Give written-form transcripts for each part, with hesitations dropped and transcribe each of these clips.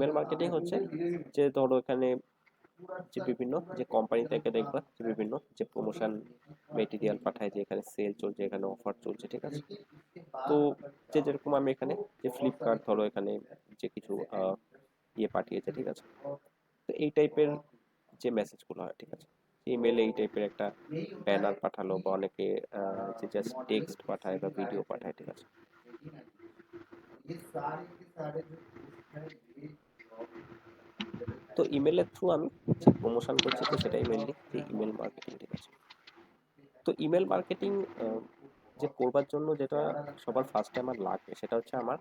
Email marketing হচ্ছে যে ধরো এখানে যে বিভিন্ন যে কোম্পানি থেকে দেখবা যে বিভিন্ন যে প্রমোশন মেটেরিয়াল পাঠায়, যে এখানে সেল চলছে, এখানে অফার চলছে, ঠিক আছে। তো যে যেরকম আমি এখানে যে ফ্লিপকার্ট ধরো এখানে যে কিছু ইয়ে পাঠিয়েছে, ঠিক আছে। তো এই টাইপের যে মেসেজগুলো হয়, ঠিক আছে, ইমেলে এই টাইপের একটা ব্যানার পাঠালো বা অনেকে যে জাস্ট টেক্সট পাঠায় বা ভিডিও পাঠায়, ঠিক আছে। তো ইমেলের থ্রু আমি যে প্রমোশন করছি, তো সেটাই মেনলি যে ইমেল মার্কেটিং, ঠিক আছে। তো ইমেল মার্কেটিং যে করবার জন্য যেটা সবার ফার্স্টে আমার লাগবে সেটা হচ্ছে আমার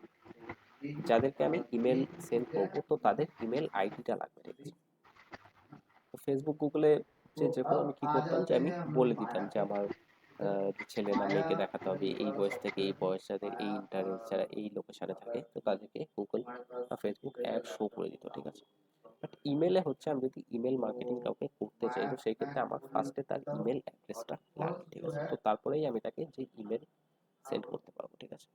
যাদেরকে আমি ইমেল সেন্ড করব, তো তাদের ইমেল আইডিটা লাগবে, ঠিক আছে। তো ফেসবুক গুগলে যে যেরকম আমি কি করতাম যে আমি বলে দিতাম যে আমার যে ছেলে না মেয়েকে দেখাতে হবে এই বয়স থেকে এই বয়স, যাদের এই ইন্টারেস্ট, যারা এই লোকেশনে থাকে, তো তাদেরকে গুগল বা ফেসবুক অ্যাড শো করে দিত, ঠিক আছে। বাট ইমেলে হচ্ছে আমি যদি ইমেল মার্কেটিং কাউকে করতে চাই, তো সেই ক্ষেত্রে আমার ফার্স্টে তার ইমেল অ্যাড্রেসটা লাগবে, ঠিক আছে। তো তারপরেই আমি তাকে যে ইমেল সেন্ড করতে পারবো, ঠিক আছে।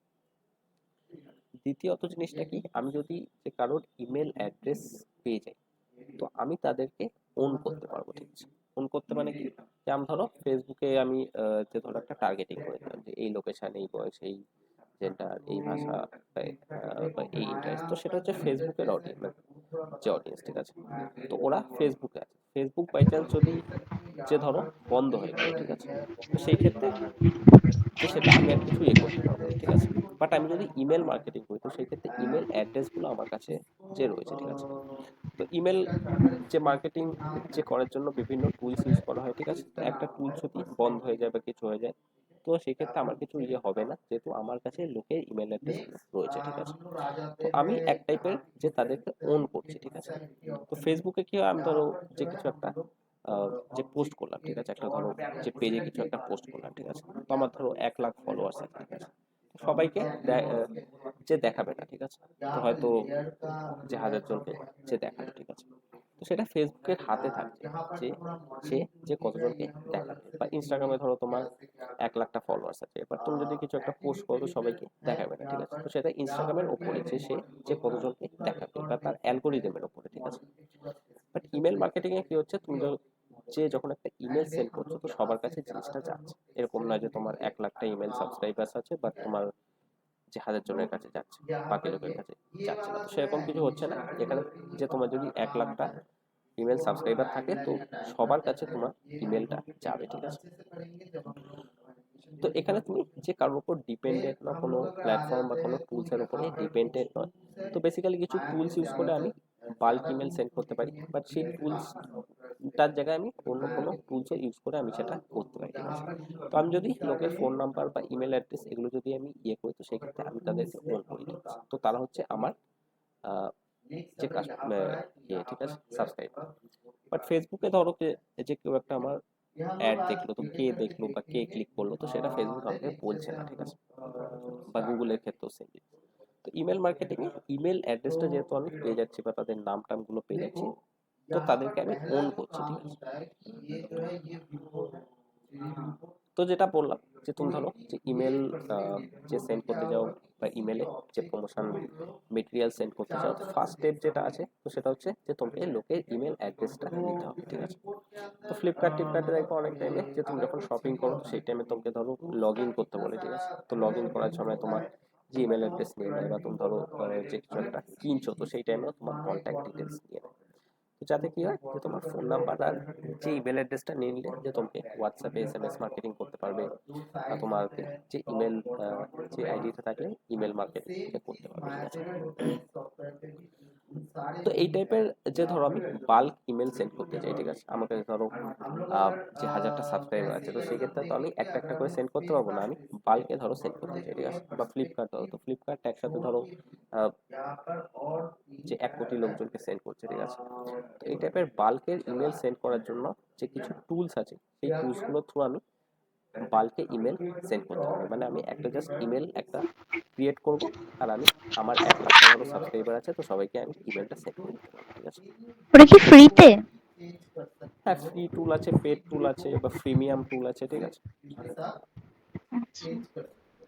দ্বিতীয়ত জিনিসটা কি, আমি যদি যে কারোর ইমেল অ্যাড্রেস পেয়ে যাই, তো আমি তাদেরকে ওন করতে পারবো, ঠিক আছে। ওন করতে মানে কি, যে আমি ধরো ফেসবুকে আমি যে ধরো একটা টার্গেটিং করে দিলাম যে এই লোকেশন, এই বয়স, এই জেন্ডার, এই ভাষা বা এই ইন্টারেস্ট, তো সেটা হচ্ছে ফেসবুকের অডিয়েন্স, যে অডিয়েন্স, ঠিক আছে। তো ওরা ফেসবুকে আছে, ফেসবুক বাই চান্স যদি যে ধরো বন্ধ হয়ে গেল, ঠিক আছে, তো সেই ক্ষেত্রে যে সেটা আমি আর কিছু ইয়ে করতে পারবো না, ঠিক আছে। বাট আমি যদি ইমেল মার্কেটিং করি, তো সেই ক্ষেত্রে ইমেল অ্যাড্রেসগুলো আমার কাছে যে রয়েছে, ঠিক আছে। তো ইমেল যে মার্কেটিং যে করার জন্য বিভিন্ন টুলস ইউজ করা হয়, ঠিক আছে। তো একটা টুল যদি বন্ধ হয়ে যায় বা কিছু হয়ে যায়, তো সেক্ষেত্রে আমার কিছু ইয়ে হবে না, যেহেতু আমার কাছে লোকের ইমেল অ্যাড্রেস রয়েছে, ঠিক আছে। তো আমি এক টাইপের যে তাদেরকে ওন করছি, ঠিক আছে। তো ফেসবুকে কি হয়, আমি ধরো যে কিছু একটা যে পোস্ট করলাম, ঠিক আছে, একটা ধরো যে পেজে কিছু একটা পোস্ট করলাম, ঠিক আছে। তো আমার ধরো 1 লাখ ফলোয়ার্স আছে, ঠিক আছে। তো সবাইকে যে দেখাবে না, ঠিক আছে। তো হয়তো যে 1,000 জনকে যে দেখাবে, ঠিক আছে। তো সেটা ফেসবুকের হাতে থাকছে যে সে যে কতজনকে দেখাবে। বা ইনস্টাগ্রামে ধরো তোমার 1 লাখটা ফলোয়ার্স আছে, এবার তুমি যদি কিছু একটা পোস্ট করো, তো সবাইকে দেখাবে না, ঠিক আছে। তো সেটা ইনস্টাগ্রামের ওপরে যে সে যে কতজনকে দেখাবে বা তার অ্যালগোরিদমের ওপরে, ঠিক আছে। বাট ইমেল মার্কেটিং এ কি হচ্ছে, তুমি যে যখন একটা ইমেল সেন্ড করছো, তো সবার কাছে জিনিসটা যাচ্ছে, এরকম নয় যে তোমার 1 লাখটা ইমেল সাবস্ক্রাইবার্স আছে বাট তোমার যে 1,000 জনের কাছে যাচ্ছে, বাকি লোকের কাছে যাচ্ছে না। তো সেরকম কিছু হচ্ছে না এখানে, যে তোমার যদি 1 লাখটা ইমেল সাবস্ক্রাইবার থাকে, তো সবার কাছে তোমার ইমেলটা যাবে, ঠিক আছে। তো এখানে তুমি যে কারোর উপর ডিপেন্ডেন্ট না, কোনো প্ল্যাটফর্ম বা কোনো টুলস এর উপরে ডিপেন্ডেন্ট নয়। তো বেসিক্যালি কিছু টুলস ইউজ করে আমি বাল্ক ইমেল সেন্ড করতে পারি, বাট সেই টুলস তার জায়গায় আমি অন্য কোনো টুলস ইউজ করে আমি সেটা করতে পারি, ঠিক আছে। তো আমি যদি লোকের ফোন নাম্বার বা ইমেল অ্যাড্রেস এগুলো যদি আমি ইয়ে করি, তো সেক্ষেত্রে আমি তাদেরকে ওন করি, ঠিক আছে। তো তারা হচ্ছে আমার যে ইয়ে, ঠিক আছে, সাবস্ক্রাইবার। বাট ফেসবুকে ধরো যে কেউ একটা আমার অ্যাড দেখলো, তো কে দেখলো বা কে ক্লিক করলো, তো সেটা ফেসবুক আমাকে বলছে না, ঠিক আছে। বা গুগলের ক্ষেত্রেও সেম। তো ইমেল মার্কেটিং এ ইমেল অ্যাড্রেসটা যেহেতু আমি পেয়ে যাচ্ছি বা তাদের নাম টামগুলো পেয়ে যাচ্ছি, তো তাদেরকে আমি ওন করছি, ঠিক আছে। তো যেটা বললাম যে তুমি ধরো যে ইমেল যে সেন্ড করতে যাও বা ইমেলে যে প্রমোশন মেটেরিয়াল সেন্ড করতে চাও, তো ফার্স্ট স্টেপ যেটা আছে, তো সেটা হচ্ছে যে তোমাকে লোকের ইমেল অ্যাড্রেসটা নিতে হবে, ঠিক আছে। তো টিপকার্টে দেখবো অনেক টাইমে যে তুমি যখন শপিং করো, তো সেই টাইমে তোমাকে ধরো লগ ইন করতে বলে, ঠিক আছে। তো লগ ইন করার সময় তোমার যে ইমেল অ্যাড্রেস নিয়ে নেয়, বা তুমি ধরো যে কিছু একটা কিনছো, তো সেই টাইমেও তোমার কন্ট্যাক্ট ডিটেলস নিয়ে নেয়। তো যাতে কি হয়, যে তোমার ফোন নাম্বার আর যে ইমেল অ্যাড্রেসটা নিয়ে নিলে, যে তোমাকে হোয়াটসঅ্যাপে এসএমএস মার্কেটিং করতে পারবে, বা তোমার যে ইমেল যে আইডিটা থাকলে ইমেল মার্কেটিং করতে পারবে, ঠিক আছে। তো এই টাইপের যে ধরো আমি বাল্ক ইমেল সেন্ড করতে চাই, ঠিক আছে। আমাকে ধরো যে 1,000টা সাবস্ক্রাইবার আছে, তো সেই ক্ষেত্রে তো আমি একটা একটা করে সেন্ড করতে পারবো না, আমি বাল্কে ধরো সেন্ড করতে চাই, ঠিক আছে। বা ফ্লিপকার্ট ধরো, তো ফ্লিপকার্ট একসাথে ধরো আহ, যে 1 কোটি লোকজনকে সেন্ড করছে, ঠিক আছে। তো এই টাইপের বাল্কের ইমেল সেন্ড করার জন্য যে কিছু টুলস আছে, সেই টুলসগুলোর থ্রু আমি বাল্কে ইমেল সেন্ড করতে পারবো। মানে আমি একটা জাস্ট ইমেল একটা ক্রিয়েট করব, আর আমি আমার 1 লাখটা ধরো সাবস্ক্রাইবার আছে, তো সবাইকে আমি ইমেলটা সেন্ড করে দিতে পারবো, ঠিক আছে। ওটা কি ফ্রিতে? হ্যাঁ, ফ্রি টুল আছে, পেড টুল আছে, বা প্রিমিয়াম টুল আছে, ঠিক আছে। আচ্ছা।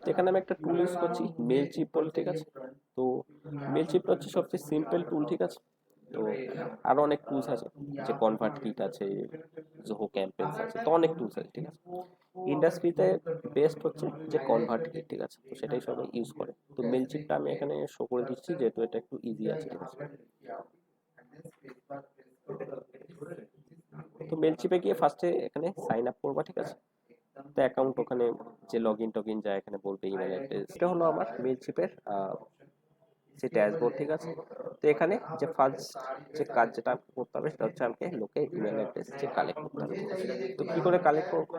তো এখানে আমি একটা টুল ইউজ করছি মেলচিপ বলে, ঠিক আছে। তো মেলচিপটা হচ্ছে সবচেয়ে সিম্পল টুল, ঠিক আছে। তো আরো অনেক টুলস আছে, যে কনভার্ট কিট আছে, জোহো ক্যাম্পেন্স আছে, তো অনেক টুলস আছে, ঠিক আছে। ইন্ডাস্ট্রিতে বেস্ট হচ্ছে যে কনভার্ট কিট, ঠিক আছে, তো সেটাই সবাই ইউজ করে। তো মেলচিপটা আমি এখানে শো করে দিচ্ছি, যেহেতু এটা একটু ইজি আছে, ঠিক আছে। তো মেলচিপে গিয়ে ফার্স্টে এখানে সাইন আপ করবা, ঠিক আছে। তো অ্যাকাউন্ট ওখানে যে লগ ইন টগ ইন যায়, এখানে বলবে ইমেল অ্যাড্রেস। এটা হলো আমার মেলচিপের যে ড্যাশবোর্ড, ঠিক আছে। তো এখানে যে ফার্স্ট যে কাজ যেটা করতে হবে সেটা হচ্ছে আমাকে লোকের ইমেল অ্যাড্রেস যে কালেক্ট করতে হবে, ঠিক আছে। তো কি করে কালেক্ট করবো?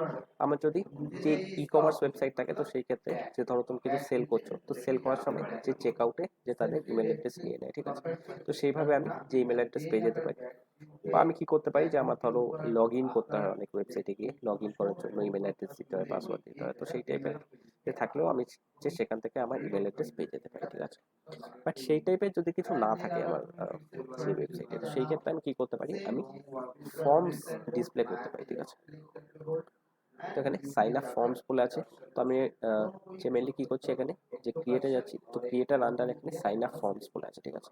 আমার যদি যে ই কমার্স ওয়েবসাইট থাকে, তো সেই ক্ষেত্রে যে ধরো তুমি কিছু সেল করছো, তো সেল করার সময় যে চেক আউটে যে তাদের ইমেল অ্যাড্রেস নিয়ে নেয়, ঠিক আছে। তো সেইভাবে আমি যে ইমেল অ্যাড্রেস পেয়ে যেতে পারি। বা আমি কি করতে পারি, যে আমার ধরো লগ ইন করতে হয় অনেক ওয়েবসাইটে গিয়ে, লগ ইন করার জন্য ইমেল অ্যাড্রেস দিতে হয়, পাসওয়ার্ড দিতে হয়, তো সেই টাইপের থাকলেও আমি যে সেখান থেকে আমার ইমেল অ্যাড্রেস পেয়ে যেতে পারি, ঠিক আছে। বাট সেই টাইপের যদি কিছু না থাকে আমার সেই ওয়েবসাইটে, তো সেই ক্ষেত্রে আমি কি করতে পারি, আমি ফর্মস ডিসপ্লে করতে পারি, ঠিক আছে। তো এখানে সাইন আপ ফর্মস বলে আছে। তো আমি যে মেনলি কি করছি, এখানে যে ক্রিয়েটে যাচ্ছি, তো ক্রিয়েটার আন্ডার এখানে সাইন আপ ফর্মস বলে আছে, ঠিক আছে।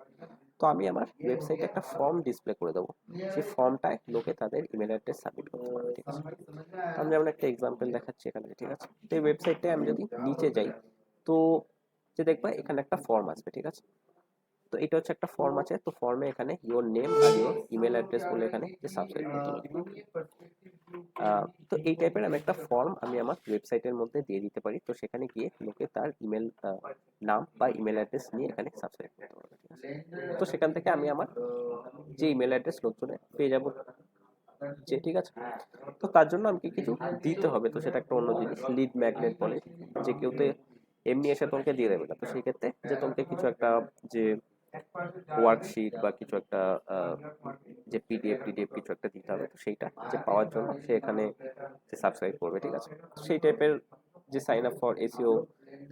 তো আমি আমার ওয়েবসাইটে একটা ফর্ম ডিসপ্লে করে দেবো, সেই ফর্মটায় লোকে তাদের ইমেল অ্যাড্রেস সাবমিট করতে পারবে, ঠিক আছে। তো আমি যেমন একটা এক্সাম্পল দেখাচ্ছি এখানে, ঠিক আছে। তো এই ওয়েবসাইটে আমি যদি নিচে যাই, তো যে দেখবা এখানে একটা ফর্ম আসবে, ঠিক আছে। তো এটা হচ্ছে একটা ফর্ম আছে, তো ফর্মে এখানে ইওর নেম আর ইওর ইমেল অ্যাড্রেস বলে এখানে যে সাবস্ক্রাইব করতে হবে। তো এই টাইপের আমি একটা ফর্ম আমি আমার ওয়েবসাইটের মধ্যে দিয়ে দিতে পারি, তো সেখানে গিয়ে লোকে তার ইমেল নাম বা ইমেল অ্যাড্রেস নিয়ে এখানে সাবস্ক্রাইব করতে পারবে, ঠিক আছে। তো সেখান থেকে আমি আমার যে ইমেল অ্যাড্রেস লোকজনে পেয়ে যাবো, যে ঠিক আছে। তো তার জন্য আমাকে কিছু দিতে হবে, তো সেটা একটা অন্য জিনিস, লিড ম্যাগনেট বলে, যে কেউ তো এমনি এসে তোমাকে দিয়ে দেবে না, তো সেই ক্ষেত্রে যে তোমাকে কিছু একটা যে ওয়ার্কশিট বা কিছু একটা যে পিডিএফ কিছু একটা দিতে হবে, তো সেইটা যে পাওয়ার জন্য সে এখানে যে সাবস্ক্রাইব করবে, ঠিক আছে। সেই টাইপের যে সাইন আপ ফর এসইও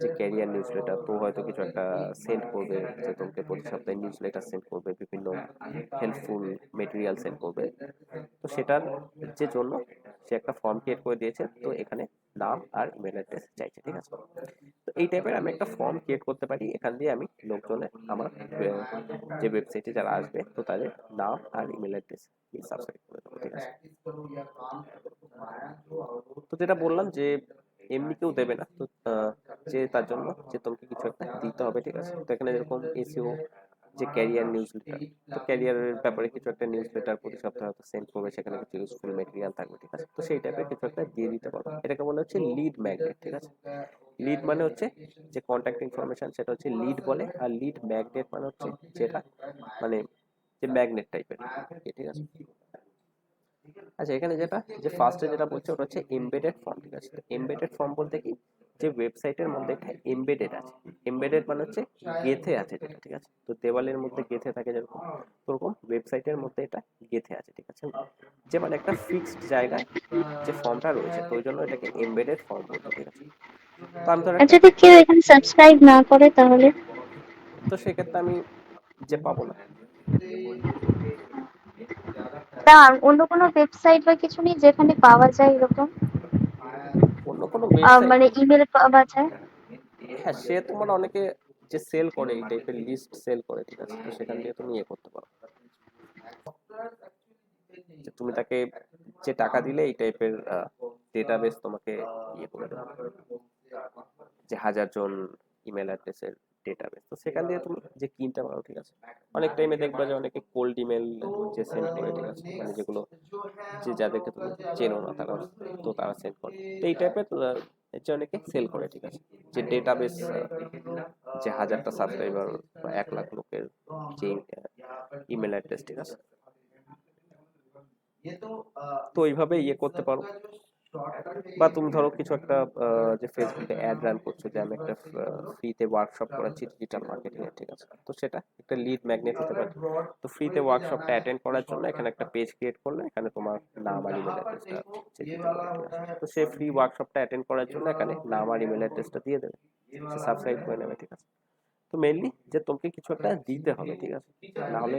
যে ক্যারিয়ার নিউজ লেটার, তো হয়তো কিছু একটা সেন্ড করবে, যে তোমাকে প্রতি সপ্তাহে নিউজ লেটার সেন্ড করবে, বিভিন্ন হেল্পফুল মেটেরিয়াল সেন্ড করবে। তো সেটার যে জন্য সে একটা ফর্ম ক্রিয়েট করে দিয়েছে, তো এখানে নাম আর ইমেল অ্যাড্রেস চাইছে, ঠিক আছে। তো এই টাইপের আমি একটা ফর্ম ক্রিয়েট করতে পারি, এখান দিয়ে আমি লোকজনের আমার যে ওয়েবসাইটে যারা আসবে, তো তাদের নাম আর ইমেল অ্যাড্রেস দিয়ে সাবস্ক্রাইব করে দেবো, ঠিক আছে। তো যেটা বললাম যে এমনি কেউ দেবে না, তো যে তার জন্য যে তোমাকে কিছু একটা দিতে হবে, ঠিক আছে। তো এখানে যেরকম এসইও যে ক্যারিয়ার নিউজ লেটার, তো ক্যারিয়ারের ব্যাপারে কিছু একটা নিউজ লেটার প্রতি সপ্তাহে হয়তো সেন্ড করবে, সেখানে কিছু ইউজফুল মেটেরিয়াল থাকবে, ঠিক আছে। তো সেই টাইপের কিছু একটা দিয়ে দিতে পারো, এটাকে বলা হচ্ছে লিড ম্যাগনেট, ঠিক আছে। লিড মানে হচ্ছে যে কন্ট্যাক্ট ইনফরমেশন, সেটা হচ্ছে লিড বলে, আর লিড ম্যাগনেট মানে হচ্ছে যেটা মানে যে ম্যাগনেট টাইপের, ঠিক আছে। আচ্ছা, এখানে যেটা যে ফার্স্টে যেটা বলছে ওটা হচ্ছে এমবেডেড ফর্ম, ঠিক আছে। এমবেডেড ফর্ম বলতে কি, যে ওয়েবসাইটের মধ্যে এটা এমবেডেড আছে। এমবেডেড মানে হচ্ছে গেঁথে আছে যেটা, ঠিক আছে। তো দেওয়ালের মধ্যে গেঁথে থাকে যেরকম, ওরকম ওয়েবসাইটের মধ্যে এটা গেঁথে আছে, ঠিক আছে। যে মানে একটা ফিক্সড জায়গায় যে ফর্মটা রয়েছে, তো ওই জন্য এটাকে এমবেডেড ফর্ম বলতে, ঠিক আছে। তো আমি ধর আর একটা, যদি কেউ এখানে সাবস্ক্রাইব না করে তাহলে? তো সেক্ষেত্রে আমি যে পাবো না। না, অন্য কোনো ওয়েবসাইট বা কিছু নেই যেখানে পাওয়া যায় এরকম? অন্য কোনো ওয়েবসাইট, মানে ইমেল পাওয়া যায়? হ্যাঁ, সে তোমার অনেকে যে সেল করে এই টাইপের লিস্ট সেল করে, ঠিক আছে। তো সেখান থেকে তুমি ইয়ে করতে পারো, যে তুমি তাকে যে টাকা দিলে এই টাইপের ডেটাবেস তোমাকে ইয়ে করে দেবে, যে 1000 জন ইমেল অ্যাড্রেসের ডেটাবেস, তো সেখান থেকে তুমি যে কিনতে পারো, ঠিক আছে। অনেক টাইমে দেখবা যে অনেকে কোল্ড ইমেল যে সেন্ড করে, ঠিক আছে, মানে যেগুলো যে যাদেরকে তুমি চেনো না তারা, তো তারা সেন্ড করে, তো এই টাইপের যে অনেকে সেল করে, ঠিক আছে। যে ডেটাবেস যে 1000টা সাবস্ক্রাইবার বা 1 লাখ লোকের যে ইমেল অ্যাড্রেস, ঠিক আছে। তো এইভাবে ইয়ে করতে পারো। বা তুমি ধরো কিছু একটা যে ফেসবুকে অ্যাড রান করছো, যে আমি একটা ফ্রিতে ওয়ার্কশপ করাচ্ছি ডিজিটাল মার্কেটিং এর, ঠিক আছে। তো সেটা একটা লিড ম্যাগনেট হতে পারে। তো ফ্রিতে ওয়ার্কশপটা অ্যাটেন্ড করার জন্য এখানে একটা পেজ ক্রিয়েট করলে, এখানে তোমার নাম আর ইমেল অ্যাড্রেসটা দিতে হবে, ঠিক আছে। তো সে ফ্রি ওয়ার্কশপটা অ্যাটেন্ড করার জন্য এখানে নাম আর ইমেল অ্যাড্রেসটা দিয়ে দেবে, সে সাবস্ক্রাইব করে নেবে, ঠিক আছে। তো মেইনলি যে তোমাকে কিছু একটা দিতে হবে, ঠিক আছে, না হলে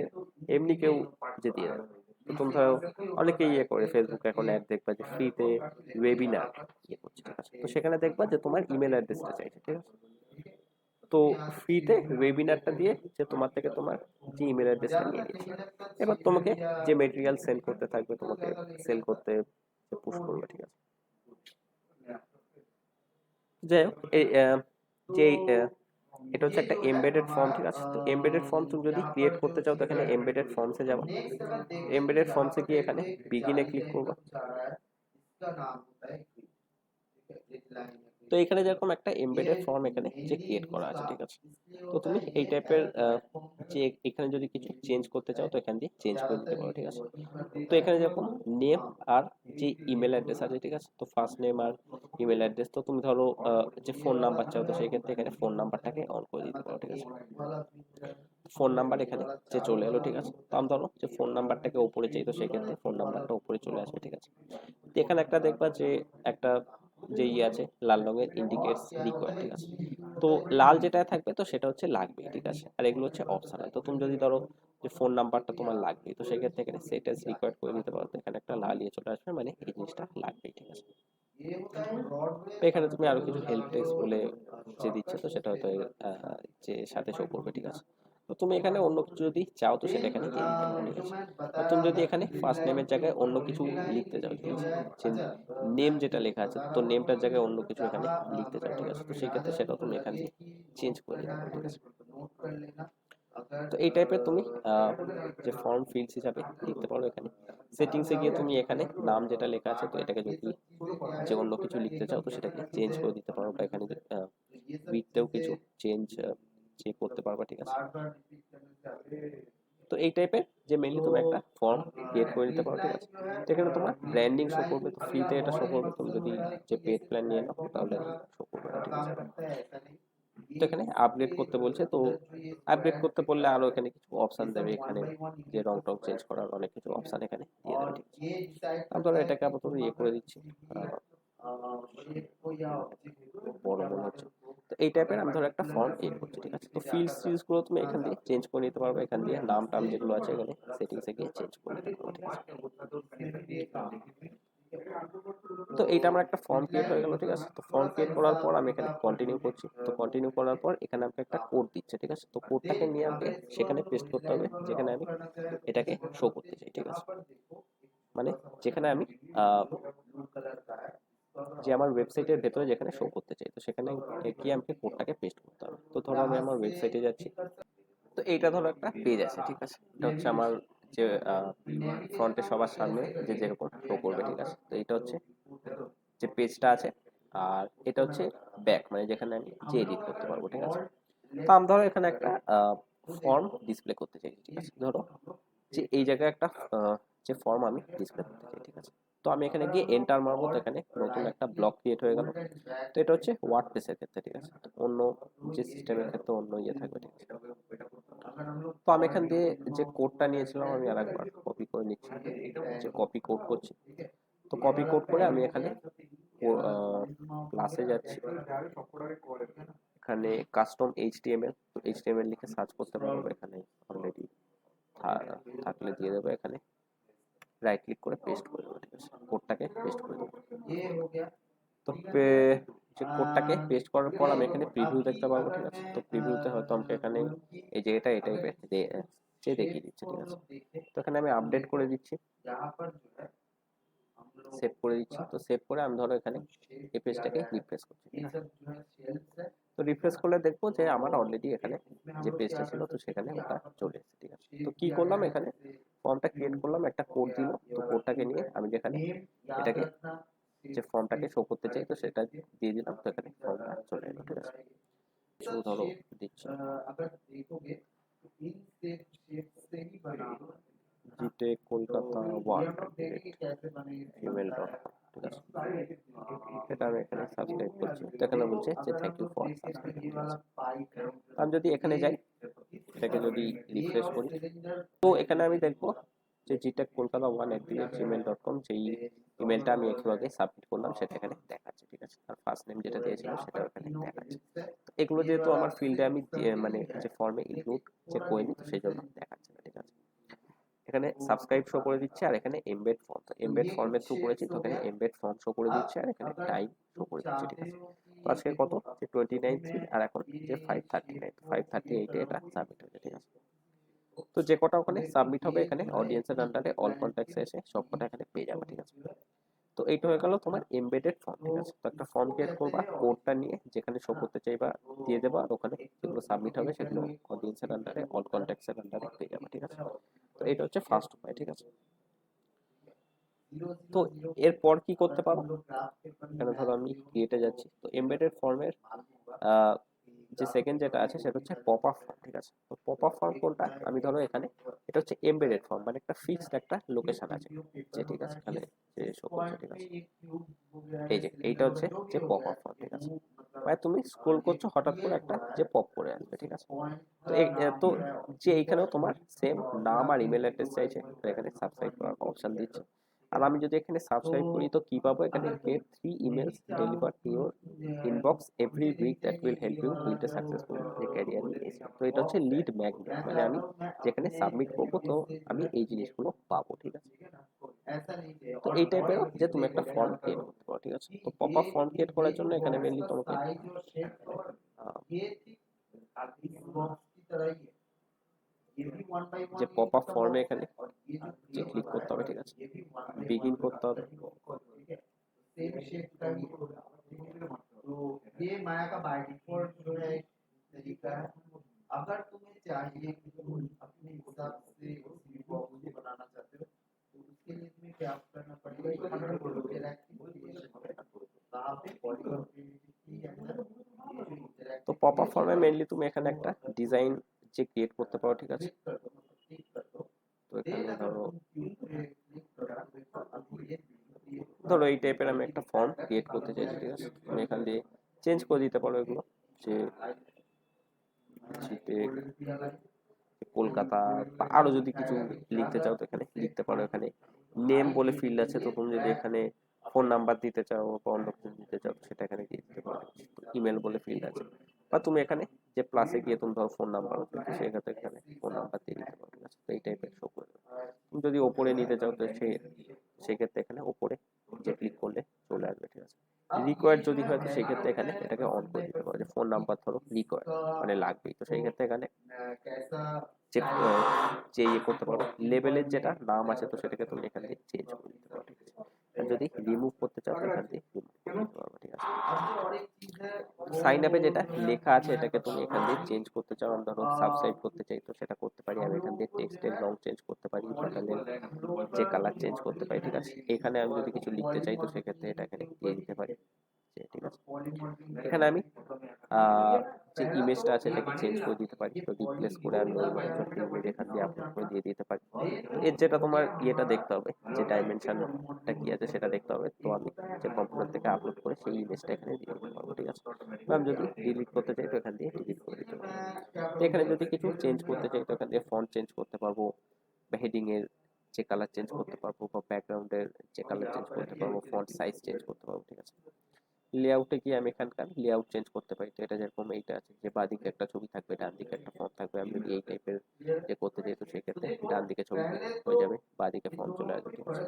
এমনি কেউ যে দিয়ে দেবে। তো তুমি ধরো অনেকেই ইয়ে করে ফেসবুকে এখন অ্যাড দেখবা যে ফ্রিতে ওয়েবিনার ইয়ে করছে, ঠিক আছে, তো সেখানে দেখবা যে তোমার ইমেল অ্যাড্রেসটা চাইছে, ঠিক আছে। তো ফ্রিতে ওয়েবিনারটা দিয়ে যে তোমার থেকে তোমার যে ইমেল অ্যাড্রেসটা নিয়ে নিয়েছে, এবার তোমাকে যে মেটেরিয়াল সেল করতে থাকবে, তোমাকে সেল করতে পুশ করবে, ঠিক আছে। যাই হোক এই যে এটা হচ্ছে একটা এমবেডেড ফর্ম, ঠিক আছে। তো এমবেডেড ফর্ম তুমি যদি ক্রিয়েট করতে চাও তো এখানে এমবেডেড ফর্মসে যাবো, এমবেডেড ফর্মসে গিয়ে এখানে বিগিনে ক্লিক করবো। তো এখানে যেরকম একটা এমবেডেড ফর্ম এখানে যে ক্রিয়েট করা আছে, ঠিক আছে। তো তুমি এই টাইপের যে এখানে যদি কিছু চেঞ্জ করতে চাও তো এখান দিয়ে চেঞ্জ করে দিতে পারো, ঠিক আছে। তো এখানে যেরকম নেম আর যে ইমেল অ্যাড্রেস আছে, ঠিক আছে, তো ফার্স্ট নেম আর ইমেল অ্যাড্রেস, তো তুমি ধরো যে ফোন নাম্বার চাও তো সেই ক্ষেত্রে এখানে ফোন নাম্বারটাকে অন করে দিতে পারো, ঠিক আছে। ফোন নাম্বার এখানে যে চলে এলো, ঠিক আছে। তো আমি ধরো যে ফোন নাম্বারটাকে উপরে চাই তো সেই ক্ষেত্রে ফোন নাম্বারটা উপরে চলে আসবে, ঠিক আছে। তো এখানে একটা দেখবা যে একটা যে আছে লাল রঙের ইন্ডিকেটস রিকোয়ার্ড, ঠিক আছে। তো লাল যেটা থাকবে তো সেটা হচ্ছে লাগবে, ঠিক আছে, আর এগুলো হচ্ছে অপশনাল। তো তুমি যদি ধরো যে ফোন নাম্বারটা তোমার লাগবে তো সেক্ষেত্রে এখানে সেট এস রিকোয়ার্ড করে দিতে পারো, তো এখানে একটা লাল ইয়ে চলে আসবে, মানে এই জিনিসটা লাগবে, ঠিক আছে। তো এখানে তুমি আরো কিছু হেল্প টেক্সট বলে যে দিচ্ছে তো সেটা হয়তো যে সাথে শো করবে, ঠিক আছে। তো তুমি এখানে অন্য কিছু যদি চাও তো সেটা এখানে দিয়ে দিতে পারো, ঠিক আছে। আর তুমি যদি এখানে ফার্স্ট নেমের জায়গায় অন্য কিছু লিখতে চাও, ঠিক আছে, যে নেম যেটা লেখা আছে তো নেমটার জায়গায় অন্য কিছু এখানে লিখতে চাও, ঠিক আছে, তো সেই ক্ষেত্রে সেটাও তুমি এখানে চেঞ্জ করে দিতে পারো, ঠিক আছে। তো এই টাইপের তুমি যে ফর্ম ফিল্ডস হিসাবে লিখতে পারো। এখানে সেটিংসে গিয়ে তুমি এখানে নাম যেটা লেখা আছে তো এটাকে যদি যে অন্য কিছু লিখতে চাও তো সেটাকে চেঞ্জ করে দিতে পারো, বা এখানে উইথতেও কিছু চেঞ্জ যে করতে পারবা, ঠিক আছে। তো এই টাইপের যে মেইনলি তুমি একটা ফর্ম ক্রিয়েট করে নিতে পারো, ঠিক আছে। তো এখানে তোমার ব্র্যান্ডিং শো করবে, তো ফ্রিতে এটা শো করবে, তুমি যদি যে পেড প্ল্যান নিয়ে নাও তাহলে শো করবে না, ঠিক আছে। তো এখানে আপডেট করতে বলছে, তো আপডেট করতে বললে আরো এখানে কিছু অপশন দেবে, এখানে যে রং টং চেঞ্জ করার অনেক কিছু অপশন এখানে দিয়ে দেবে, ঠিক আছে। আমি ধরো এটাকে আপাতত ইয়ে করে দিচ্ছি, বড় মনে হচ্ছে। তো এই টাইপের আমি ধরো একটা ফর্ম ক্রিয়েট করছি, ঠিক আছে। তো ফিল্ডস টিলস গুলো তুমি এখান দিয়ে চেঞ্জ করে নিতে পারবে, এখান দিয়ে নাম টাম যেগুলো আছে এখানে সেটিংসে গিয়ে চেঞ্জ করে নিতে পারবে, ঠিক আছে। তো এইটা আমার একটা ফর্ম ক্রিয়েট হয়ে গেল, ঠিক আছে। তো ফর্ম ক্রিয়েট করার পর আমি এখানে কন্টিনিউ করছি, তো কন্টিনিউ করার পর এখানে আমাকে একটা কোড দিচ্ছে, ঠিক আছে। তো কোডটাকে নিয়ে আমাকে সেখানে পেস্ট করতে হবে যেখানে আমি এটাকে শো করতে চাই, ঠিক আছে। মানে যেখানে আমি যে আমার ওয়েবসাইটের ভেতরে যেখানে শো করতে চাই তো সেখানে গিয়ে আমাকে কোডটাকে পেস্ট করতে হবে। তো ধরো আমি আমার ওয়েবসাইটে যাচ্ছি, তো এইটা ধরো একটা পেজ আছে, ঠিক আছে। এটা হচ্ছে আমার যে ফ্রন্টে সবার সামনে যে যেরকম শো করবে, ঠিক আছে। তো এটা হচ্ছে যে পেজটা আছে, আর এটা হচ্ছে ব্যাক, মানে যেখানে আমি যে এডিট করতে পারবো, ঠিক আছে। তো আমি ধরো এখানে একটা ফর্ম ডিসপ্লে করতে চাই, ঠিক আছে। ধরো যে এই জায়গায় একটা যে ফর্ম আমি ডিসপ্লে করতে চাই, ঠিক আছে। তো আমি এখানে গিয়ে এন্টার মারবো, তো এখানে নতুন একটা ব্লক ক্রিয়েট হয়ে গেল। তো এটা হচ্ছে ওয়ার্ডপ্রেসের ক্ষেত্রে, ঠিক আছে। অন্য যে সিস্টেমের ক্ষেত্রে অন্য ইয়ে থাকবে, ঠিক আছে। তো আমি এখান দিয়ে যে কোডটা নিয়েছিলাম আমি আরেকবার কপি করে নিচ্ছি, যে কপি কোড করছি। তো কপি কোড করে আমি এখানে ক্লাসে যাচ্ছি, এখানে কাস্টম এইচটিএমএল, তো এইচটিএমএল লিখে সার্চ করতে পারবো, এখানে অলরেডি থাকলে দিয়ে দেবো। এখানে রাইট ক্লিক করে পেস্ট করে দেবো, ঠিক আছে, কোডটাকে পেস্ট করে দেবো। তো যে কোডটাকে পেস্ট করার পর আমি এখানে প্রিভিউ দেখতে পারবো, ঠিক আছে। তো প্রিভিউতে হয়তো আমাকে এখানে এই যে এটা এই টাইপের যে দেখিয়ে দিচ্ছে, ঠিক আছে। তো এখানে আমি আপডেট করে দিচ্ছি, সেভ করে দিচ্ছি। তো সেভ করে আমি ধরো এখানে এই পেজটাকে রিফ্রেশ করছি, ঠিক আছে। তো রিফ্রেশ করলে দেখবো যে আমার অলরেডি এখানে যে পেজটা ছিল তো সেখানে ওটা চলে এসেছে, ঠিক আছে। তো কি করলাম, এখানে ফর্মটা ক্রিয়েট করলাম, একটা কোড দিল, তো কোডটাকে নিয়ে আমি যেখানে এটাকে যে ফর্মটাকে শো করতে চাই তো সেটা দিয়ে দিলাম, তো এখানে ফর্মটা চলে এলো, ঠিক আছে। কিছু ধরো দিচ্ছি জিটেক কলকাতা 1@gmail.com, ঠিক আছে। এটা আমি এখানে সাবস্ক্রাইব করছি, তো এখানে বলছে যে থ্যাংক ইউ ফর সাবস্ক্রাইবিং, ঠিক আছে। আমি যদি এখানে যাই, এটাকে যদি রিফ্রেশ করি তো এখানে আমি দেখবো যে জিটেক কলকাতা 1@gmail.com যেই ইমেলটা আমি একটু আগে সাবমিট করলাম সেটা এখানে দেখাচ্ছে, ঠিক আছে। আর ফার্স্ট নেম যেটা দিয়েছিল সেটা এখানে দেখাচ্ছে। তো এগুলো যেহেতু আমার ফিল্ডে আমি মানে যে ফর্মে ইনক্লুড যে করিনি তো সেই জন্য দেখাচ্ছে না, ঠিক আছে। এখানে সাবস্ক্রাইব শো করে দিচ্ছে, আর এখানে এমবেড ফর্ম, তো এমবেড ফর্মের থ্রু করেছি, তো এখানে এমবেড ফর্ম শো করে দিচ্ছে, আর এখানে টাইম শো করে দিচ্ছে। ঠিক আছে, তো আজকে কত, যে 29/3, আর এখন যে 5:39, 5:38 এটা সাবমিট হয়েছে। ঠিক আছে, তো যে কটা ওখানে সাবমিট হবে, এখানে অডিয়েন্সের আন্ডারে অল কন্ট্যাক্টস এসে সব কটা এখানে পেয়ে যাবে। ঠিক আছে, তো এইটা হয়ে গেল তোমার এমবেডেড ফর্ম। ঠিক আছে, তো একটা ফর্ম ক্রিয়েট করবা, কোডটা নিয়ে যেখানে শো করতে চাইবা দিয়ে দেবা, আর ওখানে যেগুলো সাবমিট হবে সেগুলো অডিয়েন্সের আন্ডারে অল কন্ট্যাক্টসের আন্ডারে পেয়ে যাবে। ঠিক আছে, তো এটা হচ্ছে ফার্স্ট উপায়। ঠিক আছে, তো এরপর কি করতে পারো, এখানে ধরো আমি ক্রিয়েটে যাচ্ছি, তো এমবেডেড ফর্মের যে সেকেন্ড যেটা আছে সেটা হচ্ছে পপ আপ ফর্ম। ঠিক আছে, তো পপ আপ ফর্ম কোনটা, আমি ধরো এখানে এটা হচ্ছে এমবেডেড ফর্ম, মানে একটা ফিক্সড একটা লোকেশন আছে যে, ঠিক আছে, এখানে যে শো করছে। ঠিক আছে, এই যে এইটা হচ্ছে যে পপ আপ ফর্ম। ঠিক আছে, মানে তুমি স্ক্রোল করছো, হঠাৎ করে একটা যে পপ করে আসবে। ঠিক আছে, তো তো যে এইখানেও তোমার সেম নাম আর ইমেল অ্যাড্রেস চাইছে, তো এখানে সাবস্ক্রাইব করার অপশন দিচ্ছে। আর আমি যদি এখানে সাবস্ক্রাইব করি তো কি পাবো, এখানে get 3 emails delivered to your inbox every week that will help you build a successful career in SEO. তো এটা হচ্ছে লিড ম্যাগনেট, মানে আমি যেখানে সাবমিট করবো তো আমি এই জিনিসগুলো পাবো। ঠিক আছে, তো এই টাইপের যে তুমি একটা ফর্ম ক্রিয়েট করতে পারো। ঠিক আছে, তো পপ আপ ফর্ম ক্রিয়েট করার জন্য এখানে মেনলি তোমাকে যে পপ আপ ফর্মে এখানে যে ক্লিক করতে হবে। ঠিক আছে, বিগিন করতে হবে, তো পপ আপ ফর্মে মেনলি তুমি এখানে একটা ডিজাইন যে ক্রিয়েট করতে পারো। ঠিক আছে, তো এখানে ধরো এই টাইপের আমি একটা ফর্ম ক্রিয়েট করতে চাইছি। ঠিক আছে, তুমি এখান দিয়ে চেঞ্জ করে দিতে পারো এগুলো, যে জিপেক কলকাতা, বা আরো যদি কিছু লিখতে চাও তো এখানে লিখতে পারো। এখানে নেম বলে ফিল্ড আছে, তো তুমি যদি এখানে ফোন নাম্বার দিতে চাও বা অন্য কিছু দিতে চাও সেটা এখানে দিয়ে দিতে পারো। ইমেল বলে ফিল্ড আছে, বা তুমি এখানে যে প্লাসে গিয়ে তুমি ধরো ফোন নাম্বার সেক্ষেত্রে এখানে ফোন নাম্বার দিয়ে দিতে পারো। ঠিক আছে, তো এই টাইপের শো করে দেবে। তুমি যদি ওপরে নিতে চাও তো সেক্ষেত্রে এখানে ওপরে যে ক্লিক করলে চলে আসবে। ঠিক আছে, রিকোয়ার্ড যদি হয় তো সেক্ষেত্রে এখানে এটাকে অন করে দিতে পারো, যে ফোন নাম্বার ধরো রিকোয়ার্ড মানে লাগবেই, তো সেই ক্ষেত্রে এখানে যে যে ইয়ে করতে পারো, লেবেলের যেটা নাম আছে তো সেটাকে তুমি এখান দিয়ে চেঞ্জ করে দিতে পারো। ঠিক আছে, আর যদি রিমুভ করতে চাও তো এখান দিয়ে রিমুভ করে দিতে পারবে। ঠিক আছে, সাইন আপে যেটা লেখা আছে এটাকে তুমি এখান দিয়ে চেঞ্জ করতে চাও, আমি ধরো সাবস্ক্রাইব করতে চাই তো সেটা করতে পারি। আমি এখান দিয়ে টেক্সটের রং চেঞ্জ করতে পারি, বাটনের যে কালার চেঞ্জ করতে পারি। ঠিক আছে, এখানে আমি যদি কিছু লিখতে চাই তো সেক্ষেত্রে এটা এখানে দিয়ে দিতে পারি। ঠিক আছে, এখানে আমি যে ইমেজটা আছে এটাকে চেঞ্জ করে দিতে পারি, তো রিপ্লেস করে আমি অন্য একটা ইমেজ এখান দিয়ে আপলোড করে দিয়ে দিতে পারি। তো এর যেটা তোমার ইয়েটা দেখতে হবে, যে ডাইমেনশনটা কি আছে সেটা দেখতে হবে, তো আমি যে কম্পিউটার থেকে আপলোড করে সেই ইমেজটা এখানে দিয়ে দিতে পারবো। ঠিক আছে, আমি যদি ডিলিট করতে চাই তো এখান দিয়ে ডিলিট করে দিতে পারবো। তো এখানে যদি কিছু চেঞ্জ করতে চাই তো এখান দিয়ে ফন্ট চেঞ্জ করতে পারবো, বা হেডিং এর যে কালার চেঞ্জ করতে পারবো, বা ব্যাকগ্রাউন্ডের যে কালার চেঞ্জ করতে পারবো, ফন্ট সাইজ চেঞ্জ করতে পারবো। ঠিক আছে, লেআউটে গিয়ে আমি এখানকার লেআউট চেঞ্জ করতে পারি, তো এটা যেরকম এইটা আছে যে বাঁদিকে একটা ছবি থাকবে, ডান দিকে একটা ফর্ম থাকবে, আমি যদি এই টাইপের যে করতে চাই তো সেক্ষেত্রে ডান দিকে ছবি হয়ে যাবে, বাঁদিকে ফর্ম চলে আসবে। ঠিক আছে,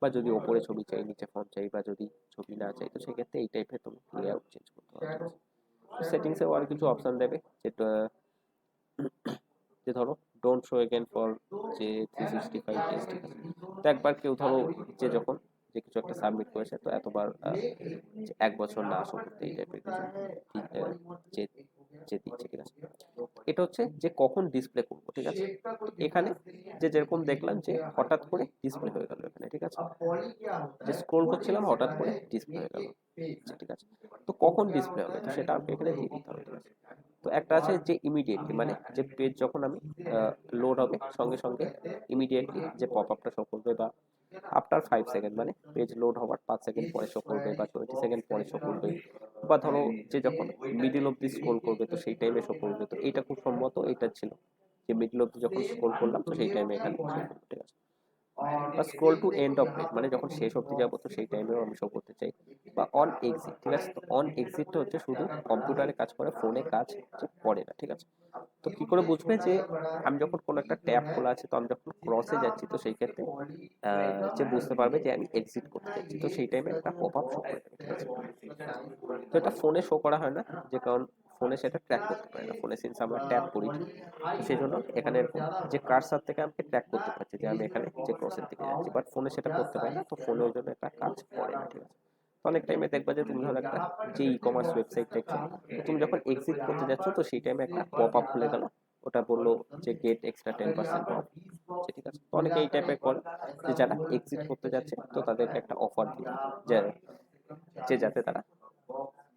বা যদি ওপরে ছবি চাই নিচে ফর্ম চাই, বা যদি ছবি না চাই তো সেক্ষেত্রে এই টাইপের তুমি লেআউট চেঞ্জ করতে পারো। সেটিংসেও আর কিছু অপশন দেবে, যেটা যে ধরো ডোন্ট শো এগেন ফর যে 365 ডেজ। ঠিক আছে, তো একবার কেউ ধরো যে যখন যে কিছু একটা সাবমিট করেছে তো এতবার এক বছর না শো করতে, এই টাইপের কিছু যে যে দিচ্ছে। ঠিক আছে, এটা হচ্ছে যে কখন ডিসপ্লে করবো। ঠিক আছে, এখানে যে যেরকম দেখলাম যে হঠাৎ করে ডিসপ্লে হয়ে গেল এখানে। ঠিক আছে, যে স্ক্রোল করছিলাম হঠাৎ করে ডিসপ্লে হয়ে গেল। ঠিক আছে, তো কখন ডিসপ্লে হবে তো সেটা আমাকে এখানে দিয়ে দিতে হবে। ঠিক আছে, তো একটা আছে যে ইমিডিয়েটলি, মানে যে পেজ যখন আমি লোড হবে সঙ্গে সঙ্গে ইমিডিয়েটলি যে পপ আপটা শো করবে, বা আফটার 5 সেকেন্ড মানে পেজ লোড হওয়ার 5 সেকেন্ড পরে শো করবে, বা 20 সেকেন্ড পরে শো করবে, বা ধরো যে যখন মিডিল অব্দি স্ক্রোল করবে তো সেই টাইমে শো করবে। তো এইটা খুব সম্ভবত এটা ছিল যে মিডিল অব্দি যখন স্ক্রোল করলাম তো সেই টাইমে এখানে শো করবে। ঠিক আছে, বা scroll to end of page, মানে যখন শেষ অবধি যাবো তো সেই টাইমেও আমি শো করতে চাই। বা অন এক্সিট, ঠিক আছে, তো অন এক্সিটটা হচ্ছে শুধু কম্পিউটারে কাজ করে, ফোনে কাজ করে না, ঠিক আছে। তো কি করে বুঝবে যে আমি যখন কোনো একটা ট্যাব খোলা আছে, তো আমি যখন ক্রসে যাচ্ছি তো সেই ক্ষেত্রে যে বুঝতে পারবে যে আমি এক্সিট করতে যাচ্ছি, তো সেই টাইমে একটা পপ আপ শো করে দেবে, ঠিক আছে। তো এটা ফোনে শো করা হয় না, যে কারণ ফোনে সেটা ট্র্যাক করতে পারে না, ফোনে সিন্স আমরা ট্যাপ করি, তো সেই জন্য এখানে এরকম যে কার্সার থেকে আমাকে ট্র্যাক করতে পারছে যে আমি এখানে যে ক্রসের দিকে যাচ্ছি, বাট ফোনে সেটা করতে পারে না, তো ফোনে ওই জন্য এটা কাজ করে না, ঠিক আছে। তো অনেক টাইমে দেখবা যে তুমি ধরো একটা যে ই কমার্স ওয়েবসাইট দেখছো, তো তুমি যখন এক্সিট করতে যাচ্ছ তো সেই টাইমে একটা পপ আপ খুলে গেল, ওটা বললো যে গেট এক্সট্রা 10% অফ, ঠিক আছে। তো অনেকে এই টাইপের করে যে যারা এক্সিট করতে যাচ্ছে তো তাদেরকে একটা অফার দিল যে যাতে তারা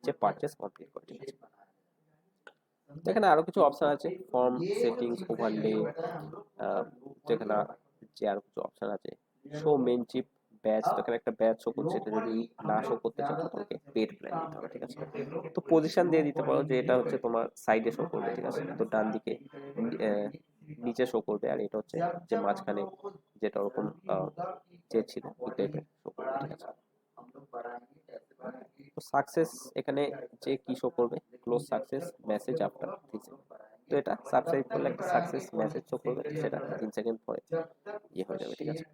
যে পারচেস কমপ্লিট করে, ঠিক আছে। তো এখানে আরো কিছু অপশন আছে, ফর্ম সেটিংস, ওভারলে, যেখানে যে আরো কিছু অপশন আছে, শো মেনশিপ ব্যাচ, তো এখানে একটা ব্যাচ শো করছে, এটা যদি না শো করতে চাও তো তোমাকে পেড প্ল্যান নিতে হবে, ঠিক আছে। তো পজিশন দিয়ে দিতে পারো যে এটা হচ্ছে তোমার সাইডে শো করবে, ঠিক আছে, তো ডান দিকে নিচে শো করবে, আর এটা হচ্ছে যে মাঝখানে যেটা ওরকম যে ছিল ওই টাইপের শো করবে, ঠিক আছে। তো সাকসেস এখানে যে কি শো করবে, close success message after 3 second, তো এটা সাবস্ক্রাইব করলে একটা সাকসেস মেসেজ শো করবে, তো সেটা 3 সেকেন্ড পরে ইয়ে হয়ে যাবে, ঠিক আছে।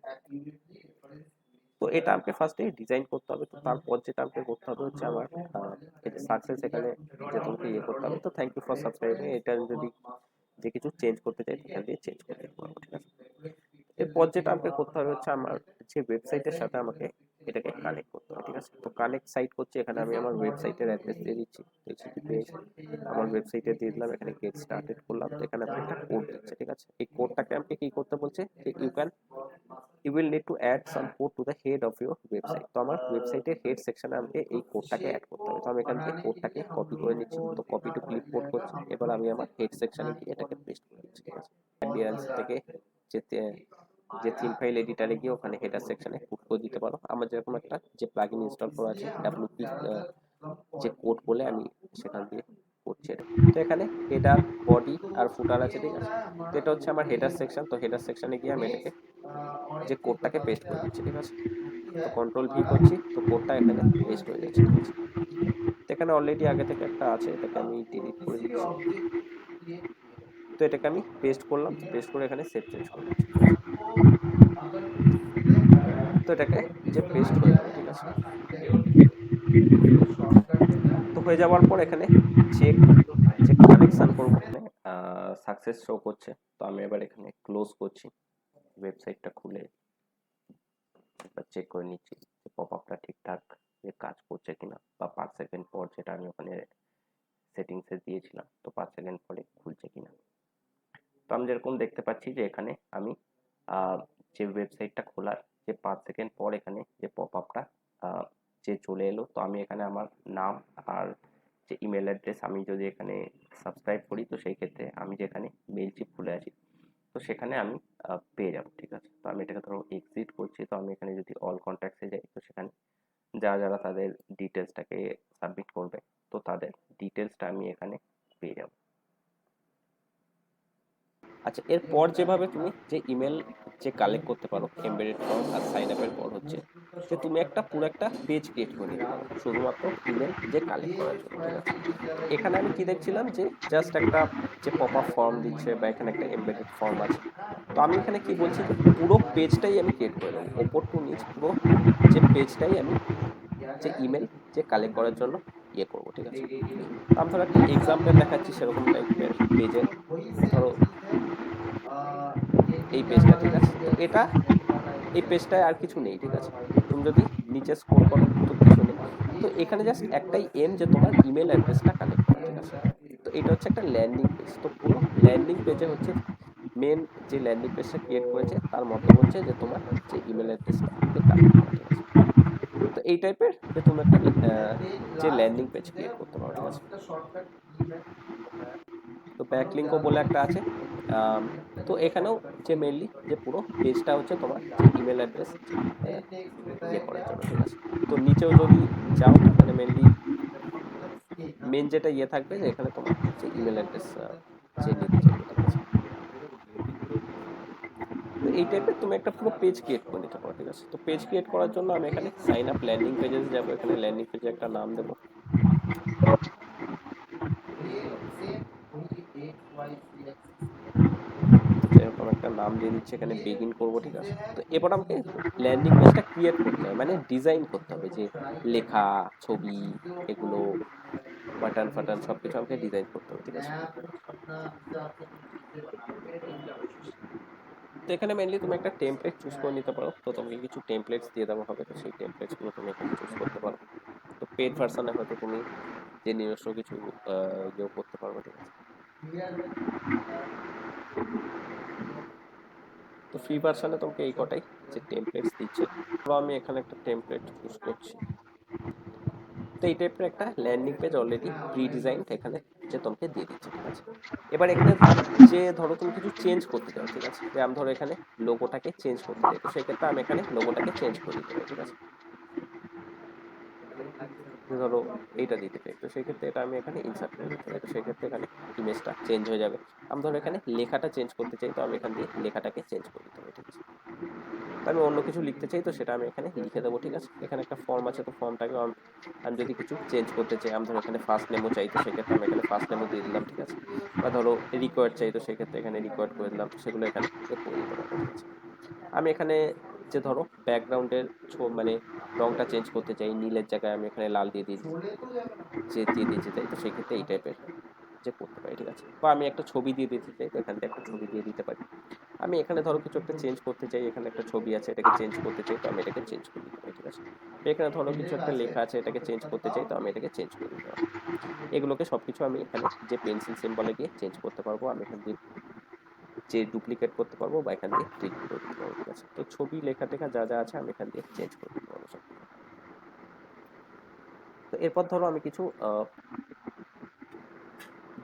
তো এটা আমাকে ফার্স্টে ডিজাইন করতে হবে, তো তারপর যেটা আমাকে করতে হবে হচ্ছে আমার এই যে সাকসেস এখানে যে তোমাকে ইয়ে করতে হবে, তো থ্যাংক ইউ ফর সাবস্ক্রাইবিং, এটা আমি যদি যে কিছু চেঞ্জ করতে চাই তো এখান দিয়ে চেঞ্জ করতে পারবো, ঠিক আছে। এরপর যেটা আমাকে করতে হবে হচ্ছে আমার যে ওয়েবসাইটের সাথে আমাকে এটাকে কানেক্ট করতে হবে, ঠিক আছে। তো কানেক্ট সাইট করছি, এখানে আমি আমার ওয়েবসাইটের অ্যাড্রেস দিয়ে দিচ্ছি, আমার ওয়েবসাইটে দিয়ে দিলাম, এখানে গেট স্টার্টেড করলাম, তো এখানে আপনি একটা কোড দিচ্ছে, ঠিক আছে। এই কোডটাকে আমাকে কি করতে বলছে যে you will need to add some code to the head of your website, তো আমার ওয়েবসাইটের হেড সেকশনে আমাকে এই কোডটাকে অ্যাড করতে হবে, তো আমি এখান থেকে কোডটাকে কপি করে নিচ্ছি, তো কপি টু ক্লিপবোর্ড করছি, এবার আমি আমার হেড সেকশনে গিয়ে এটাকে পেস্ট করে দিচ্ছি, ঠিক আছে। অ্যাডিয়ান্স থেকে যে যে থিম ফাইল এডিটরে গিয়ে ওখানে হেডার সেকশনে পুট করে দিতে পারো, আমার যেরকম একটা যে প্লাগইন ইনস্টল করা আছে ডাব্লিউপি যে কোড বলে, আমি সেখান দিয়ে করছি এটা। তো এখানে হেডার, বডি আর ফুটার আছে, ঠিক আছে। তো এটা হচ্ছে আমার হেডার সেকশন, তো হেডার সেকশনে গিয়ে আমি এটাকে যে কোডটাকে পেস্ট করে দিচ্ছি, ঠিক আছে। তো কন্ট্রোল ভি করছি, তো কোডটা এখানে পেস্ট হয়ে যাচ্ছে, ঠিক আছে। তো এখানে অলরেডি আগে থেকে একটা আছে, এটাকে আমি ডিলিট করে দিচ্ছি, তো এটাকে আমি পেস্ট করলাম, পেস্ট করে এখানে সেভ চেঞ্জ করে দিচ্ছি, ঠিক আছে। তো এটাকে যে পেস্ট হয়ে গেল, ঠিক আছে। তো হয়ে যাওয়ার পর এখানে চেক যে কানেকশন করবো, সাকসেস শো করছে, তো আমি এবার এখানে ক্লোজ করছি, ওয়েবসাইটটা খুলে একবার চেক করে নিচ্ছি যে পপ আপটা ঠিকঠাক যে কাজ করছে কিনা, বা 5 সেকেন্ড পর যেটা আমি ওখানে সেটিংসে দিয়েছিলাম তো 5 সেকেন্ড পরে খুলছে কিনা। তো আমি যেরকম দেখতে পাচ্ছি যে এখানে আমি যে ওয়েবসাইটটা খোলার যে 5 সেকেন্ড পর এখানে যে পপ আপটা যে চলে এলো, তো আমি এখানে আমার নাম আর যে ইমেল অ্যাড্রেস আমি যদি এখানে সাবস্ক্রাইব করি, তো সেই ক্ষেত্রে আমি যেখানে মেল চিপ খুলে আছি তো সেখানে আমি পেয়ে যাবো, ঠিক আছে। তো আমি এটাকে ধরো এক্সিট করছি, তো আমি এখানে যদি অল কন্ট্যাক্টসে যাই তো সেখানে যারা তাদের ডিটেলসটাকে সাবমিট করবে তো তাদের ডিটেলসটা আমি এখানে পেয়ে যাবো। আচ্ছা, এরপর যেভাবে তুমি যে ইমেল যে কালেক্ট করতে পারো এমবেডেড ফর্ম আর সাইন আপের পর হচ্ছে যে তুমি একটা পুরো একটা পেজ ক্রিয়েট করে নিতে পারো শুধুমাত্র ইমেল যে কালেক্ট করার জন্য, ঠিক আছে। তো এখানে আমি কি দেখছিলাম যে জাস্ট একটা যে পপ আপ ফর্ম দিচ্ছে বা এখানে একটা এমবেডেড ফর্ম আছে, তো আমি এখানে কি বলছি যে পুরো পেজটাই আমি ক্রিয়েট করে দেবো, ওপর টু নিচ পুরো যে পেজটাই আমি যে ইমেল যে কালেক্ট করার জন্য ইয়ে করবো, ঠিক আছে। তো আমি ধরো একটা এক্সাম্পল দেখাচ্ছি সেরকম টাইপের পেজের, ধরো এই পেজটা, ঠিক আছে। তো এটা এই পেজটায় আর কিছু নেই, ঠিক আছে। তুমি যদি নিচে স্ক্রল করো তো কিছু নেই, তো এখানে জাস্ট একটাই এম যে তোমার ইমেল অ্যাড্রেসটা কালেক্ট করা, ঠিক আছে। তো এটা হচ্ছে একটা ল্যান্ডিং পেজ, তো পুরো ল্যান্ডিং পেজে হচ্ছে মেন যে ল্যান্ডিং পেজটা ক্রিয়েট করেছে তার মতলব হচ্ছে যে তোমার যে ইমেল অ্যাড্রেসটা কালেক্ট করা, ঠিক আছে। তো এই টাইপের যে তুমি একটা যে ল্যান্ডিং পেজ ক্রিয়েট করতে পারো, ঠিক আছে। তো ব্যাকলিঙ্কও বলে একটা আছে, তো এখানেও যে মেনলি যে পুরো পেজটা হচ্ছে তোমার যে ইমেল অ্যাড্রেস ইয়ে করার জন্য, ঠিক আছে। তো নিচেও যদি যাও এখানে মেনলি মেন যেটা ইয়ে থাকবে যে এখানে তোমার যে ইমেল অ্যাড্রেস যে নিতে চাইবে, ঠিক আছে। তো এই টাইপের তুমি একটা পুরো পেজ ক্রিয়েট করে নিতে পারো, ঠিক আছে। তো পেজ ক্রিয়েট করার জন্য আমি এখানে সাইন আপ ল্যান্ডিং পেজে যাবো, এখানে ল্যান্ডিং পেজে একটা নাম দেবো। তো যেরকম একটা নাম দিয়ে দিচ্ছি, এখানে বেগিন করবো, ঠিক আছে। তো এবার আমাকে ল্যান্ডিং পেজটা ক্রিয়েট করতে হবে, মানে ডিজাইন করতে হবে, যে লেখা, ছবি, এগুলো বাটন ফাটন সবকিছু আমাকে ডিজাইন করতে হবে, ঠিক আছে। তো এখানে মেনলি তুমি একটা টেমপ্লেট চুজ করে নিতে পারো। তো তোমাকে কিছু টেমপ্লেটস দিয়ে দেওয়া হবে, তো সেই টেমপ্লেটসগুলো তুমি এখানে চুজ করতে পারো। তো পেড ভার্সানে হয়তো তুমি যে নিজস্ব কিছু ইয়েও করতে পারবে, ঠিক আছে। তো ফ্রি ভার্সানে তোমাকে এই কটাই যে টেমপ্লেটস দিচ্ছে। তো আমি এখানে একটা টেমপ্লেট চুজ করছি। তো এই টাইপের একটা landing page already pre design এখানে যে তোমাকে দিয়ে দিচ্ছে, ঠিক আছে। এবার এখানে যে ধরো তুমি কিছু চেঞ্জ করতে চাও, ঠিক আছে, যে আমি ধরো এখানে লোগোটাকে চেঞ্জ করতে চাই, তো সেক্ষেত্রে আমি এখানে লোগোটাকে চেঞ্জ করে দিতে পারি, ঠিক আছে। যে ধরো এইটা দিতে চাই, তো সেক্ষেত্রে এটা আমি এখানে ইনসার্ট করে দিতে পারি, তো সেক্ষেত্রে এখানে ইমেজটা চেঞ্জ হয়ে যাবে। আমি ধরো এখানে লেখাটা চেঞ্জ করতে চাই, তো আমি এখান দিয়ে লেখাটাকে চেঞ্জ করে দিতে পারি, ঠিক আছে। তো আমি অন্য কিছু লিখতে চাই, তো সেটা আমি এখানে লিখে দেবো, ঠিক আছে। এখানে একটা ফর্ম আছে, তো ফর্মটাকে আমি যদি কিছু চেঞ্জ করতে চাই, আমি ধরো এখানে ফার্স্ট নেমও চাই, তো সেক্ষেত্রে আমি এখানে ফার্স্ট নেমও দিয়ে দিলাম, ঠিক আছে। বা ধরো রিকোয়ার্ড চাই, তো সেক্ষেত্রে এখানে রিকোয়ার্ড করে দিলাম, তো সেগুলো এখানে করে দিতে পারবো, ঠিক আছে। আমি এখানে যে ধরো ব্যাকগ্রাউন্ডের মানে রংটা চেঞ্জ করতে চাই, নীলের জায়গায় আমি এখানে লাল দিয়ে দিই, যে দিয়ে দিতে চাই, তো সেক্ষেত্রে এই টাইপের যে করতে পারি, ঠিক আছে। বা আমি একটা ছবি দিয়ে দিতে চাই, তো এখান থেকে একটা ছবি দিয়ে দিতে পারি। আমি এখানে ধরো কিছু একটা চেঞ্জ করতে চাই, এখানে একটা ছবি আছে, এটাকে চেঞ্জ করতে চাই, তো আমি এটাকে চেঞ্জ করে দিতে পারি, ঠিক আছে। এখানে ধরো কিছু একটা লেখা আছে, এটাকে চেঞ্জ করতে চাই, তো আমি এটাকে চেঞ্জ করে দিতে পারি। এগুলোকে সবকিছু আমি এখানে যে পেন্সিল সিম্বলে গিয়ে চেঞ্জ করতে পারবো, আমি এখান দিয়ে যে ডুপ্লিকেট করতে পারবো বা এখান দিয়ে ডিলিট করে দিতে পারবো, ঠিক আছে। তো ছবি, লেখা টেখা যা যা আছে আমি এখান দিয়ে চেঞ্জ করে দিতে পারবো সব। তো এরপর ধরো আমি কিছু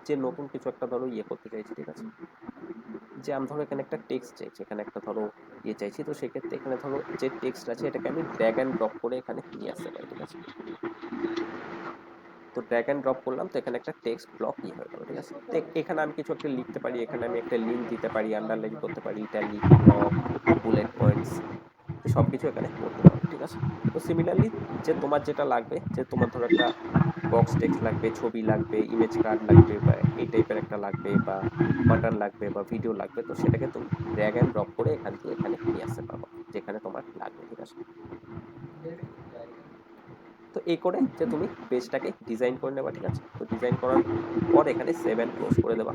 যে নতুন কিছু একটা ধরো ইয়ে করতে চাইছি, ঠিক আছে। যে আমি ধরো এখানে একটা টেক্সট চাইছি, এখানে একটা ধরো ইয়ে চাইছি, তো সেক্ষেত্রে এখানে ধরো যে টেক্সট আছে এটাকে আমি ড্র্যাগ অ্যান্ড ড্রপ করে এখানে নিয়ে আসতে পারি, ঠিক আছে। তো ড্র্যাগ অ্যান্ড ড্রপ করলাম, তো এখানে একটা টেক্সট ব্লক ইয়ে হয়ে গেল, ঠিক আছে। তো এখানে আমি কিছু একটা লিখতে পারি, এখানে আমি একটা লিঙ্ক দিতে পারি, আন্ডারলাইন করতে পারি, ইটালিক, ব্লক, বুলেট পয়েন্টস, সব কিছু এখানে করতে পারবো, ঠিক আছে। তো সিমিলারলি যে তোমার যেটা লাগবে, যে তোমার ধরো একটা বক্স টেক্সট লাগবে, ছবি লাগবে, ইমেজ কার্ড লাগবে, বা এই টাইপের একটা লাগবে, বা বাটন লাগবে, বা ভিডিও লাগবে, তো সেটাকে তুমি ড্র্যাগ অ্যান্ড ড্রপ করে এখান থেকে এখানে নিয়ে আসতে পারবো, যেখানে তোমার লাগবে, ঠিক আছে। তো এই করে যে তুমি পেজটাকে ডিজাইন করে নেবা, ঠিক আছে। তো ডিজাইন করার পর এখানে সেভ অ্যান্ড ক্লোজ করে দেবা।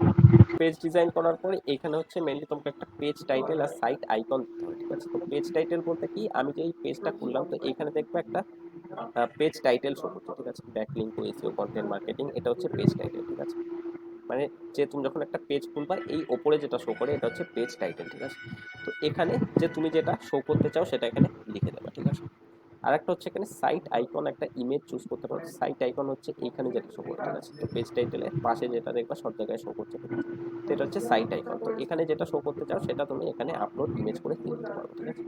পেজ ডিজাইন করার পরে এখানে হচ্ছে মেনলি তোমাকে একটা পেজ টাইটেল আর সাইট আইকন দিতে হবে, ঠিক আছে। তো পেজ টাইটেল বলতে কি, আমি যে এই পেজটা খুললাম, তো এখানে দেখবে একটা পেজ টাইটেল শো করছে, ঠিক আছে। Backlink to SEO, content marketing, এটা হচ্ছে পেজ টাইটেল, ঠিক আছে। মানে যে তুমি যখন একটা পেজ খুলবা, এই ওপরে যেটা শো করে এটা হচ্ছে পেজ টাইটেল, ঠিক আছে। তো এখানে যে তুমি যেটা শো করতে চাও সেটা এখানে লিখে দেবা, ঠিক আছে। আর একটা হচ্ছে এখানে সাইট আইকন, একটা ইমেজ চুজ করতে পারো। সাইট আইকন হচ্ছে এখানে যেটা শো করে, ঠিক আছে। তো পেজ টাইটেলের পাশে যেটা দেখবা সব জায়গায় শো করছে, ঠিক আছে। তো এটা হচ্ছে সাইট আইকন। তো এখানে যেটা শো করতে চাও সেটা তুমি এখানে আপলোড ইমেজ করে দিয়ে দিতে পারো, ঠিক আছে।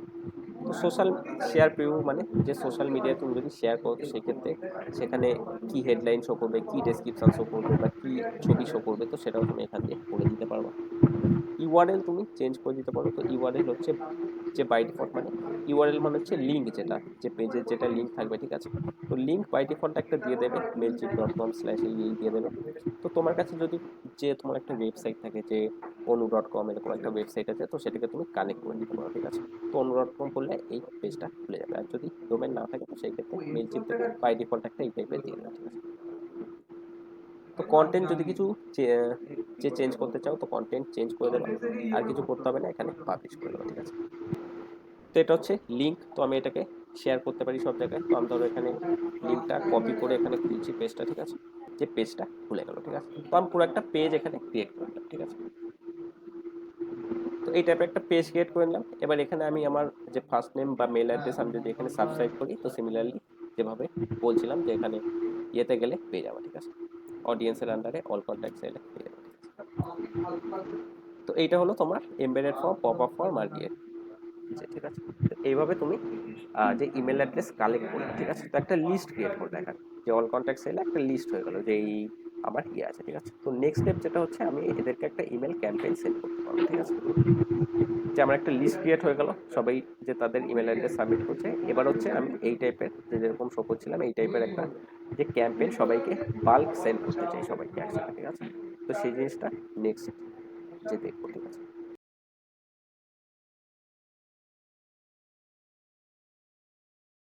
তো সোশ্যাল শেয়ার প্রিভিউ, মানে যে সোশ্যাল মিডিয়ায় তুমি যদি শেয়ার করো, তো সেক্ষেত্রে সেখানে কি হেডলাইন শো করবে, কি ডেসক্রিপশন শো করবে, বা কি ছবি শো করবে, তো সেটাও তুমি এখান দিয়ে করে দিতে পারবা। ইউআরএল তুমি চেঞ্জ করে দিতে পারো। তো ইউআরএল হচ্ছে যে বাই ডিফল্ট, মানে ইউআরএল মানে হচ্ছে লিঙ্ক, যেটা যে পেজের যেটা লিঙ্ক থাকবে, ঠিক আছে। তো লিঙ্ক বাই ডিফল্ট একটা দিয়ে দেবে, mailchimp.com/এই দিয়ে দেবে। তো তোমার কাছে যদি যে তোমার একটা ওয়েবসাইট থাকে, যে onu.com এরকম একটা ওয়েবসাইট আছে, তো সেটাকে তুমি কানেক্ট করে নিতে পারো, ঠিক আছে। তো onu.com করলে এই পেজটা খুলে যাবে। আর যদি ডোমেন না থাকে, তো সেই ক্ষেত্রে মেলচিপ থেকে বাই ডিফল্ট একটা এই টাইপের দিয়ে দেবে, ঠিক আছে। তো কন্টেন্ট যদি কিছু যে চেঞ্জ করতে চাও, তো কন্টেন্ট চেঞ্জ করে দেবা, আর কিছু করতে হবে না, এখানে পাবলিশ করে দেবা, ঠিক আছে। তো এটা হচ্ছে লিঙ্ক। তো আমি এটাকে শেয়ার করতে পারি সব জায়গায়। তো আমি ধরো এখানে লিঙ্কটা কপি করে এখানে খুলছি পেজটা, ঠিক আছে। যে পেজটা খুলে গেল, ঠিক আছে। তো আমি পুরো একটা পেজ এখানে ক্রিয়েট করে নিলাম, ঠিক আছে। তো এই টাইপের একটা পেজ ক্রিয়েট করে নিলাম। এবার এখানে আমি আমার যে ফার্স্ট নেম বা মেল অ্যাড্রেস আমি যদি এখানে সাবস্ক্রাইব করি, তো সিমিলারলি যেভাবে বলছিলাম যে এখানে ইয়েতে গেলে পেয়ে যাবো, ঠিক আছে। অডিয়েন্সের আন্ডারে অল কন্ট্যাক্টস এলে পেয়ে যাবো, ঠিক আছে। তো এইটা হলো তোমার embedded form, pop up form আর ইয়ে, ঠিক আছে। তো এইভাবে তুমি যে ইমেল অ্যাড্রেস কালেক্ট করবে, ঠিক আছে। তো একটা লিস্ট ক্রিয়েট করবে এখানে, যে অল কন্ট্যাক্টস এলে একটা লিস্ট হয়ে গেল, যে এই আমার ইয়ে আছে, ঠিক আছে। তো নেক্সট স্টেপ যেটা হচ্ছে আমি এদেরকে একটা ইমেল ক্যাম্পেইন সেন্ড করতে পারবো, ঠিক আছে। যে আমার একটা লিস্ট ক্রিয়েট হয়ে গেল সবাই যে তাদের ইমেল অ্যাড্রেস সাবমিট করছে। এবার হচ্ছে আমি এই টাইপের যে যেরকম শো করছিলাম এই টাইপের একটা যে ক্যাম্পেইন সবাইকে বাল্ক সেন্ড করতে চাই সবাইকে একসাথে, ঠিক আছে। তো সেই জিনিসটা নেক্সট যে দেখবো, ঠিক আছে।